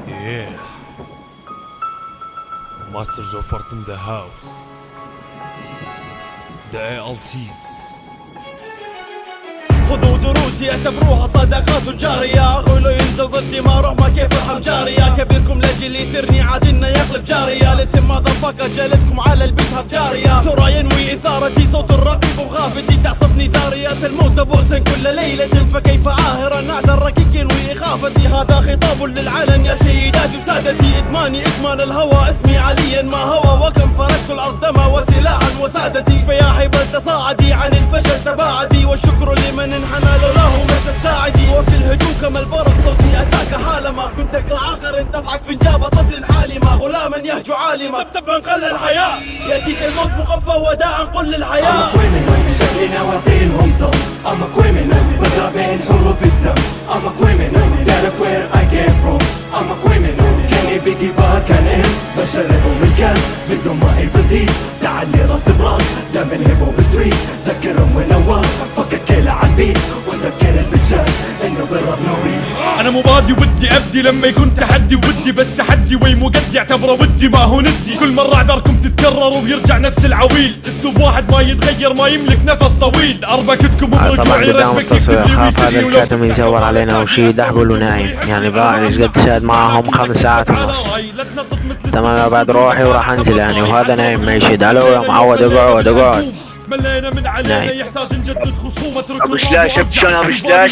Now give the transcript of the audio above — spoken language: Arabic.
Yeah. Master Joffert in the house. The ALCs. خذوا دروسي اعتبروها صداقات جارية. اخوي لو ينزل ضدي ما اروح ما كيف ارحم جارية. كبيركم لاجل يثرني عاد انه يقلب جارية. لسم ماذا فكر جلدكم على البيت هالجارية. ترى ينوي اثارتي صوت الرقيق وغافتي تعصفني ثاريات الموت بؤس كل ليلة. فكيف عاهر النعس الركيك ينوي اخافتي. هذا خطاب للعلن يا سيداتي وسادتي. ادماني ادمان الهوى اسمي عليا ما هوى. وكم فرشت الارض دما وسلاحا وسادتي. فيا حبل تصاعدي عن الفشل تباعدي. والشكر لمن انحنى لولاه مرسى الساعدي. وفي الهدوء كما البرق صوتي اتاك حالما. كنت كالعاخر دفعك فنجاب طفل حالما. غلاما يهجو عالما تبعا قل الحياة. ياتيك الموت مخفى وداعا قل للحياة. شكلنا وديلهم صوت. I'm a criminal بزرع بين حروف السم. I'm a criminal تعرف where I came from. I'm a criminal كاني بيجي كان بشربهم الكاس بدون ما evil deeds. تعالي راس براس دم الهيبو بستريت. ذكرهم ونواس فكك كيلة عالبيت. وذكر البتشاس انه بالرب نويس. انا مبادي ودي ابدي لما يكون تحدي. ودي بس تحدي وي مقدي اعتبره ودي ما هو ندي. كل مرة اعذاركم تتكرر ويرجع نفس العويل. اسلوب واحد ما يتغير ما يملك نفس طويل. اربكتكم برجوعي رسمك يكتب لي ويسلي. ولو الكاتب يزور علينا وشي دحبل ونايم يعني بقى ايش قد شاد معهم 5 ساعات ونص. تمام بعد روحي وراح انزل يعني وهذا نايم ما يشد. الو يا معود اقعد اقعد. ملينا من علينا يحتاج نجدد خصومة. ابو شلاش ابشن ابو شلاش.